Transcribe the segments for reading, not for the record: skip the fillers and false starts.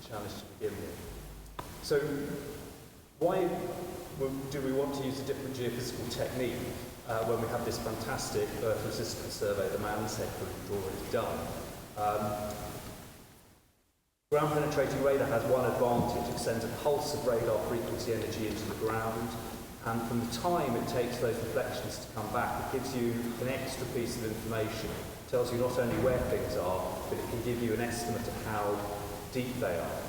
challenge to begin with. So why do we want to use a different geophysical technique when we have this fantastic Earth resistance survey, the MANSEC, that we've already done? Ground penetrating radar has one advantage: it sends a pulse of radar frequency energy into the ground, and from the time it takes those reflections to come back, it gives you an extra piece of information. It tells you not only where things are, but it can give you an estimate of how deep they are.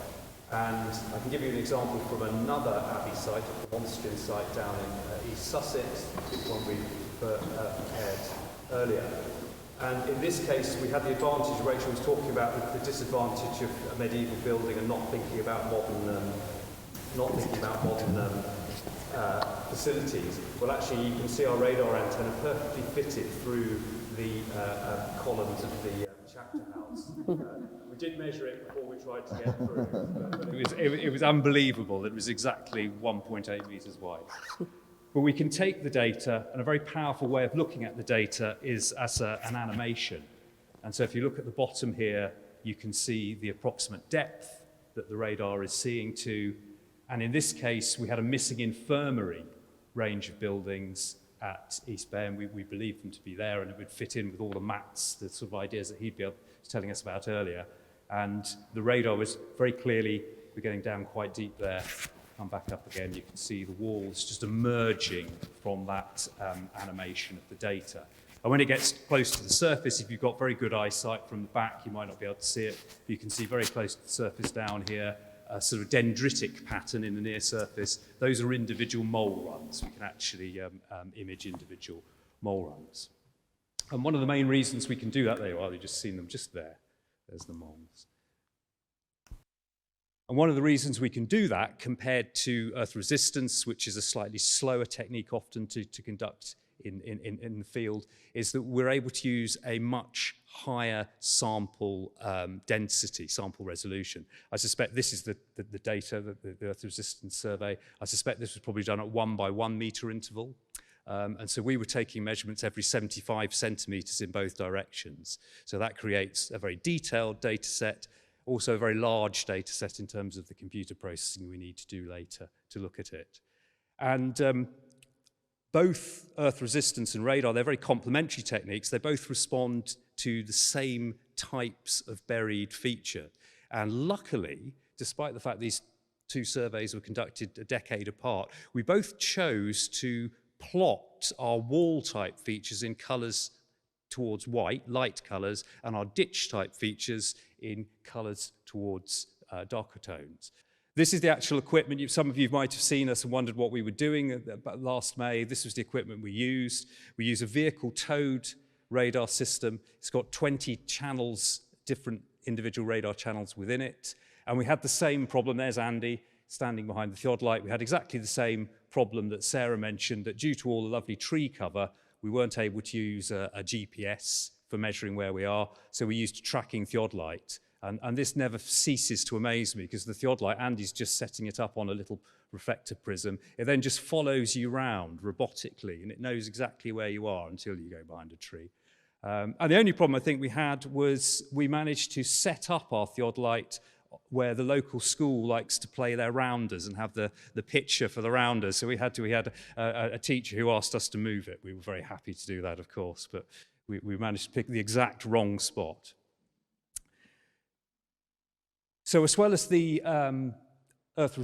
And I can give you an example from another Abbey site, the Monstrin site down in East Sussex, the one we prepared earlier. And in this case, we had the advantage, Rachel was talking about the disadvantage of a medieval building and not thinking about modern, facilities. Well, actually, you can see our radar antenna perfectly fitted through the columns of the chapter house. We did measure it before we tried to get through. It was unbelievable. It was exactly 1.8 meters wide. But we can take the data, and a very powerful way of looking at the data is as an animation. And so if you look at the bottom here, you can see the approximate depth that the radar is seeing to. And in this case, we had a missing infirmary range of buildings at East Bay, and we believed them to be there, and it would fit in with all the maps, the sort of ideas that he'd be telling us about earlier. And the radar was very clearly, we're getting down quite deep there. Come back up again, you can see the walls just emerging from that animation of the data. And when it gets close to the surface, if you've got very good eyesight from the back, you might not be able to see it. You can see very close to the surface down here, a sort of dendritic pattern in the near surface. Those are individual mole runs. We can actually image individual mole runs. And one of the main reasons we can do that, there you are, you've just seen them just there. There's the moles. And one of the reasons we can do that compared to Earth resistance, which is a slightly slower technique often to conduct in the field, is that we're able to use a much higher sample density, sample resolution. I suspect this is the data, the Earth resistance survey. I suspect this was probably done at 1 by 1 meter interval. And so we were taking measurements every 75 centimeters in both directions. So that creates a very detailed data set, also a very large data set in terms of the computer processing we need to do later to look at it. And both Earth resistance and radar, they're very complementary techniques. They both respond to the same types of buried feature. And luckily, despite the fact these two surveys were conducted a decade apart, we both chose to plot our wall type features in colors towards white, light colors, and our ditch type features in colors towards darker tones. This is the actual equipment. Some of you might have seen us and wondered what we were doing last May. This was the equipment we used. We use a vehicle-towed radar system. It's got 20 channels, different individual radar channels within it. And we had the same problem. There's Andy standing behind the theodolite. We had exactly the same problem that Sarah mentioned, that due to all the lovely tree cover, we weren't able to use a GPS for measuring where we are, so we used tracking theodolite. And this never ceases to amaze me, because the theodolite, Andy's just setting it up on a little reflector prism. It then just follows you round robotically, and it knows exactly where you are until you go behind a tree. And the only problem I think we had was we managed to set up our theodolite where the local school likes to play their rounders and have the picture for the rounders. So we had a teacher who asked us to move it. We were very happy to do that, of course, but we managed to pick the exact wrong spot. So as well as the earlier Earth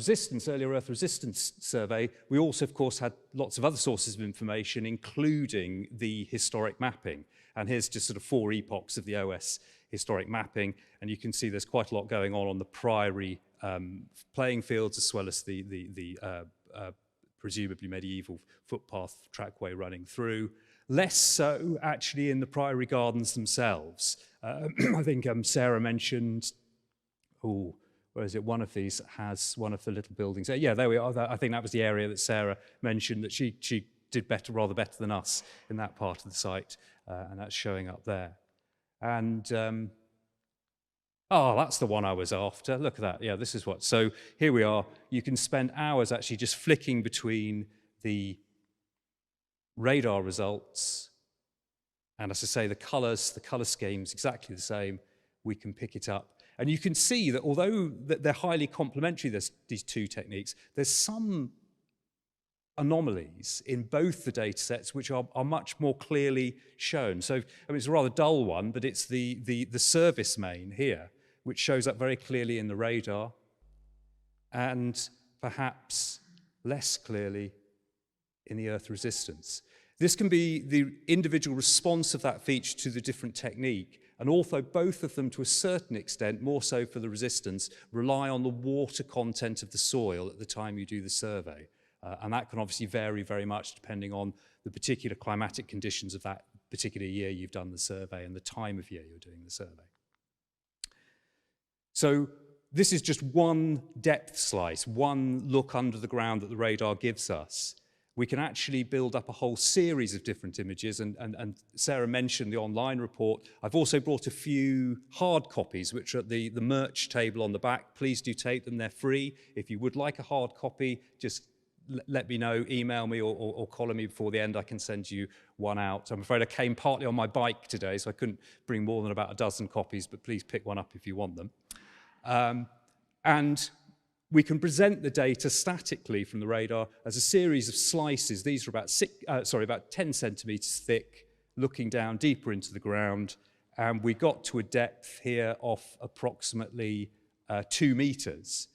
resistance survey, we also, of course, had lots of other sources of information, including the historic mapping. And here's just sort of 4 epochs of the OS historic mapping, and you can see there's quite a lot going on the priory playing fields, as well as the presumably medieval footpath trackway running through. Less so, actually, in the priory gardens themselves. I think Sarah mentioned, where is it? One of these has one of the little buildings. Yeah, there we are. I think that was the area that Sarah mentioned, that she did rather better than us in that part of the site, and that's showing up there. And, that's the one I was after. Look at that. Yeah, this is what. So here we are. You can spend hours actually just flicking between the radar results, and as I say, the color scheme's exactly the same. We can pick it up. And you can see that although they're highly complementary, these two techniques, there's some anomalies in both the data sets which are much more clearly shown. So, I mean, it's a rather dull one, but it's the service main here, which shows up very clearly in the radar, and perhaps less clearly in the Earth resistance. This can be the individual response of that feature to the different technique, and although both of them, to a certain extent, more so for the resistance, rely on the water content of the soil at the time you do the survey. And that can obviously vary very much depending on the particular climatic conditions of that particular year you've done the survey and the time of year you're doing the survey. So this is just one depth slice, one look under the ground that the radar gives us. We can actually build up a whole series of different images, and Sarah mentioned the online report. I've also brought a few hard copies, which are at the merch table on the back. Please do take them, they're free. If you would like a hard copy, just let me know, email me or call me before the end. I can send you one out. I'm afraid I came partly on my bike today, so I couldn't bring more than about a dozen copies, but please pick one up if you want them. And we can present the data statically from the radar as a series of slices. These are about 10 centimeters thick, looking down deeper into the ground. And we got to a depth here of approximately 2 meters.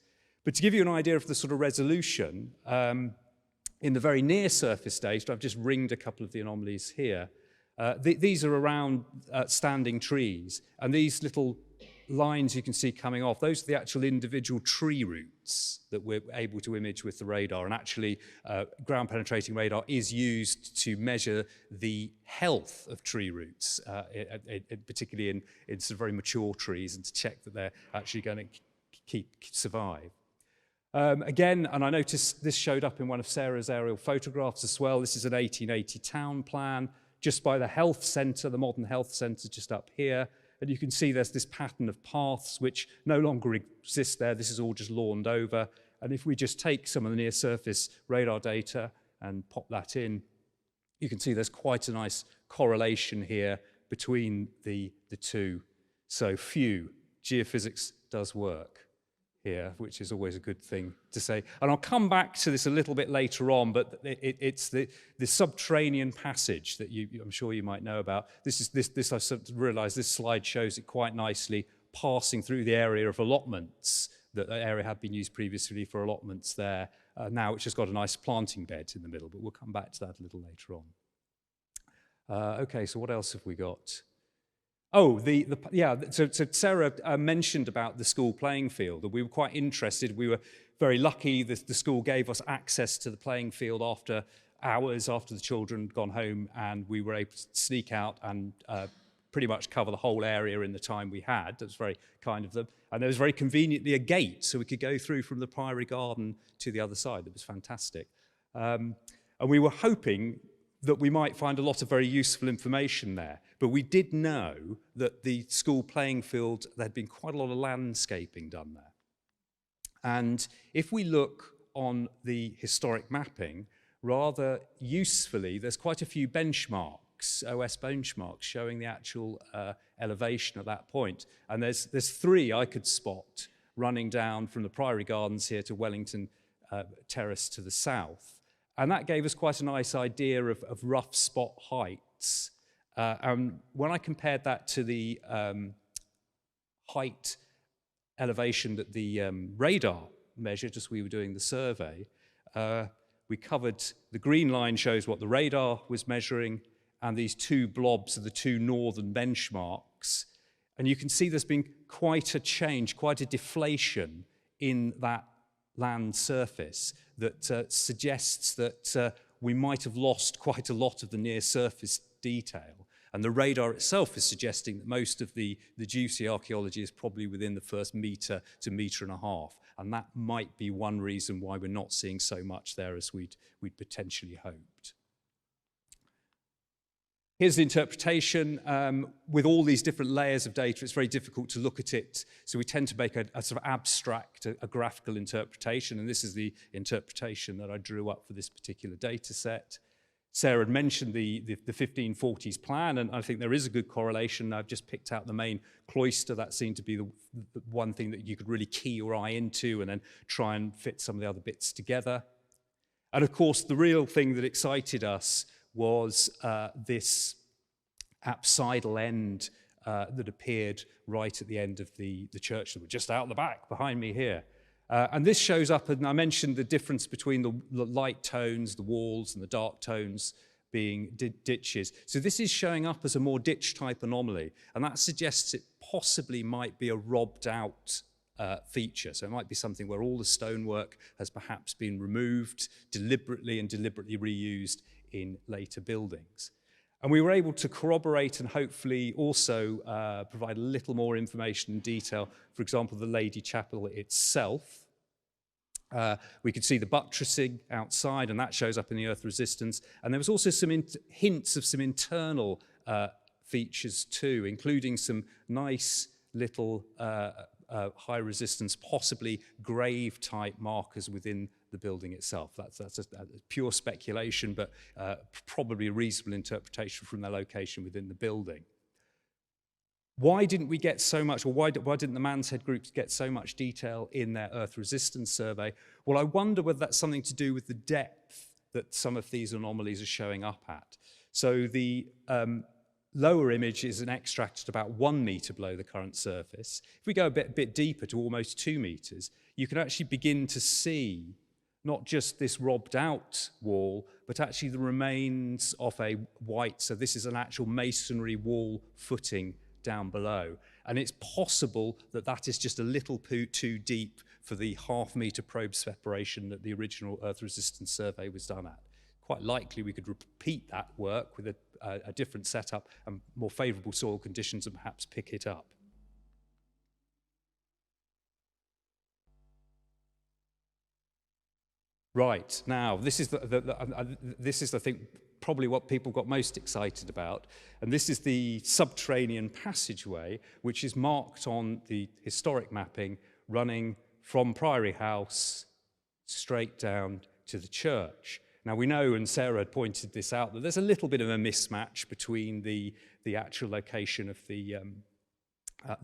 But to give you an idea of the sort of resolution, in the very near surface data, I've just ringed a couple of the anomalies here. These are around standing trees, and these little lines you can see coming off, those are the actual individual tree roots that we're able to image with the radar. And actually, ground penetrating radar is used to measure the health of tree roots, particularly in sort of very mature trees, and to check that they're actually going to survive. Again, and I noticed this showed up in one of Sarah's aerial photographs as well. This is an 1880 town plan just by the health centre, the modern health centre just up here. And you can see there's this pattern of paths which no longer exist there. This is all just lawned over. And if we just take some of the near surface radar data and pop that in, you can see there's quite a nice correlation here between the two. So geophysics does work here, which is always a good thing to say. And I'll come back to this a little bit later on, but it's the Subterranean Passage that I'm sure you might know about. This I realised this slide shows it quite nicely, passing through the area of allotments. That area had been used previously for allotments there. Now it's just got a nice planting bed in the middle, but we'll come back to that a little later on. Okay, so what else have we got? Oh, so Sarah mentioned about the school playing field, and we were quite interested. We were very lucky that the school gave us access to the playing field after hours after the children had gone home, and we were able to sneak out and pretty much cover the whole area in the time we had. That was very kind of them. And there was very conveniently a gate, so we could go through from the Priory Garden to the other side. It was fantastic. And we were hoping that we might find a lot of very useful information there. But we did know that the school playing field, there had been quite a lot of landscaping done there. And if we look on the historic mapping, rather usefully, there's quite a few benchmarks, OS benchmarks, showing the actual elevation at that point. And there's 3 I could spot running down from the Priory Gardens here to Wellington Terrace to the south. And that gave us quite a nice idea of rough spot heights. When I compared that to the height elevation that the radar measured as we were doing the survey, we covered, the green line shows what the radar was measuring, and these 2 blobs are the 2 northern benchmarks. And you can see there's been quite a change, quite a deflation in that land surface that suggests that we might have lost quite a lot of the near surface detail. And the radar itself is suggesting that most of the juicy archaeology is probably within the first metre to metre and a half. And that might be one reason why we're not seeing so much there as we'd potentially hoped. Here's the interpretation. With all these different layers of data, it's very difficult to look at it. So we tend to make a sort of abstract, a graphical interpretation. And this is the interpretation that I drew up for this particular data set. Sarah had mentioned the 1540s plan, and I think there is a good correlation. I've just picked out the main cloister. That seemed to be the one thing that you could really key your eye into and then try and fit some of the other bits together. And of course, the real thing that excited us was this apsidal end that appeared right at the end of the church, that were just out the back behind me here. And this shows up, and I mentioned the difference between the light tones, the walls, and the dark tones being ditches. So this is showing up as a more ditch-type anomaly, and that suggests it possibly might be a robbed-out feature. So it might be something where all the stonework has perhaps been removed deliberately and deliberately reused in later buildings. And we were able to corroborate and hopefully also provide a little more information and detail. For example, the Lady Chapel itself. We could see the buttressing outside, and that shows up in the earth resistance. And there was also some hints of some internal features too, including some nice little high resistance, possibly grave type markers within the building itself. That's a pure speculation, but probably a reasonable interpretation from their location within the building. Why didn't we get so much, or why didn't the Man's Head groups get so much detail in their earth resistance survey? Well, I wonder whether that's something to do with the depth that some of these anomalies are showing up at. So the lower image is an extract at about 1 meter below the current surface. If we go a bit deeper to almost 2 meters, you can actually begin to see not just this robbed out wall, but actually the remains of a white, so this is an actual masonry wall footing down below. And it's possible that that is just a little too deep for the half-meter probe separation that the original earth resistance survey was done at. Quite likely we could repeat that work with a different setup and more favorable soil conditions and perhaps pick it up. Right, now this is I think probably what people got most excited about, and this is the Subterranean Passageway, which is marked on the historic mapping running from Priory House straight down to the church. Now we know, and Sarah had pointed this out, that there's a little bit of a mismatch between the actual location of the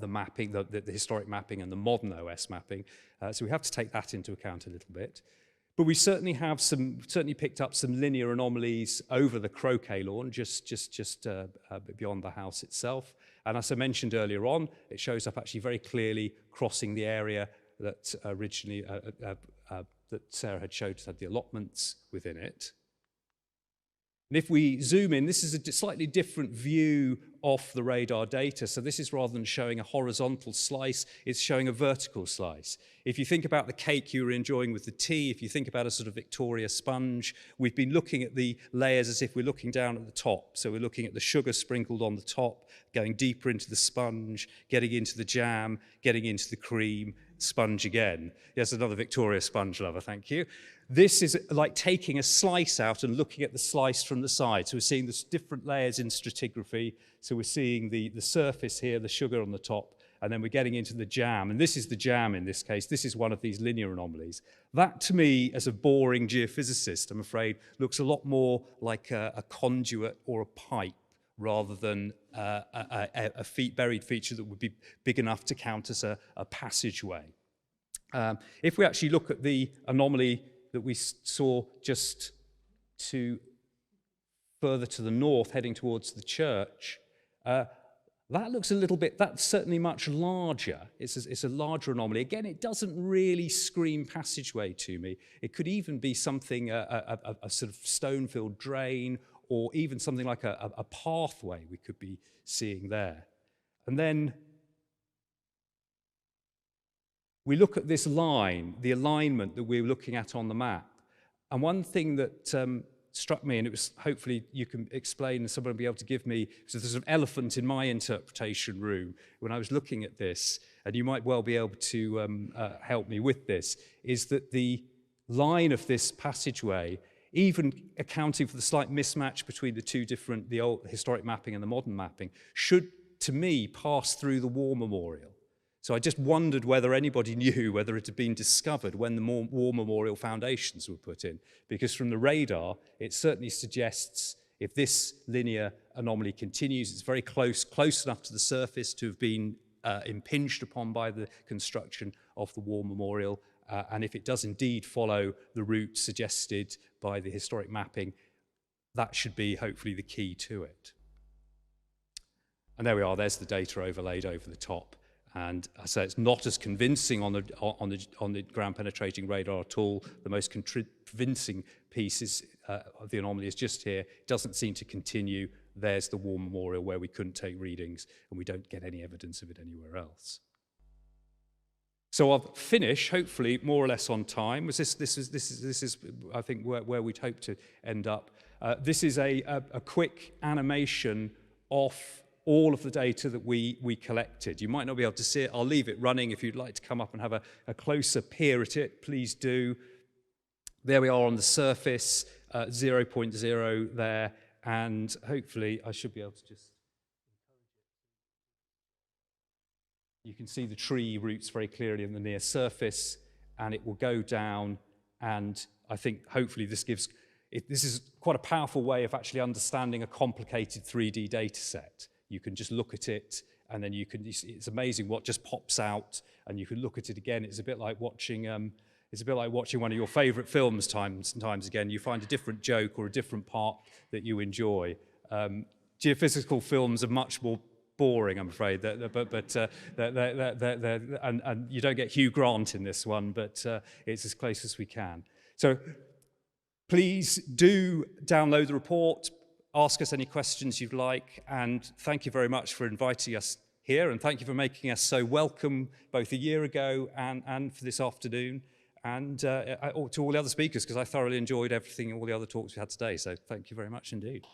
mapping, the historic mapping, and the modern OS mapping. So we have to take that into account a little bit. But we certainly have certainly picked up some linear anomalies over the croquet lawn, just beyond the house itself. And as I mentioned earlier on, it shows up actually very clearly crossing the area that originally that Sarah had showed had the allotments within it. And if we zoom in, this is a slightly different view of the radar data. So this is, rather than showing a horizontal slice, it's showing a vertical slice. If you think about the cake you were enjoying with the tea, if you think about a sort of Victoria sponge, we've been looking at the layers as if we're looking down at the top. So we're looking at the sugar sprinkled on the top, going deeper into the sponge, getting into the jam, getting into the cream, sponge again. Yes, another Victoria sponge lover, thank you. This is like taking a slice out and looking at the slice from the side. So we're seeing the different layers in stratigraphy. So we're seeing the surface here, the sugar on the top, and then we're getting into the jam. And this is the jam in this case. This is one of these linear anomalies. That, to me, as a boring geophysicist, I'm afraid, looks a lot more like a conduit or a pipe rather than a buried feature that would be big enough to count as a passageway. If we actually look at the anomaly that we saw just further to the north, heading towards the church, that looks a little bit, that's certainly much larger. It's a larger anomaly. Again, it doesn't really scream passageway to me. It could even be something, a sort of stone-filled drain, or even something like a pathway we could be seeing there. And then we look at this line, the alignment that we're looking at on the map. And one thing that struck me, and it was, hopefully you can explain and someone will be able to give me, so there's an elephant in my interpretation room when I was looking at this, and you might well be able to help me with this, is that the line of this passageway, even accounting for the slight mismatch between the two different, the old historic mapping and the modern mapping, should, to me, pass through the war memorial. So I just wondered whether anybody knew whether it had been discovered when the war memorial foundations were put in, because from the radar, it certainly suggests if this linear anomaly continues, it's very close enough to the surface to have been impinged upon by the construction of the war memorial. And if it does indeed follow the route suggested by the historic mapping, that should be hopefully the key to it. And there we are, there's the data overlaid over the top. And I say it's not as convincing on the ground penetrating radar at all. The most convincing piece of the anomaly is just here. It doesn't seem to continue. There's the war memorial where we couldn't take readings, and we don't get any evidence of it anywhere else. So I'll finish, hopefully, more or less on time. This is I think, where we'd hope to end up. This is a quick animation of all of the data that we collected. You might not be able to see it. I'll leave it running. If you'd like to come up and have a closer peer at it, please do. There we are on the surface, 0.0 there, and hopefully I should be able to just... You can see the tree roots very clearly in the near surface, and it will go down, and I think hopefully this gives... This is quite a powerful way of actually understanding a complicated 3D data set. You can just look at it, and then it's amazing what just pops out, and you can look at it again. It's a bit like watching one of your favorite films times again. You find a different joke or a different part that you enjoy. Geophysical films are much more boring, I'm afraid, and you don't get Hugh Grant in this one, but it's as close as we can. So please do download the report. Ask us any questions you'd like, and thank you very much for inviting us here, and thank you for making us so welcome both a year ago and for this afternoon, and to all the other speakers, because I thoroughly enjoyed everything, all the other talks we had today, so thank you very much indeed.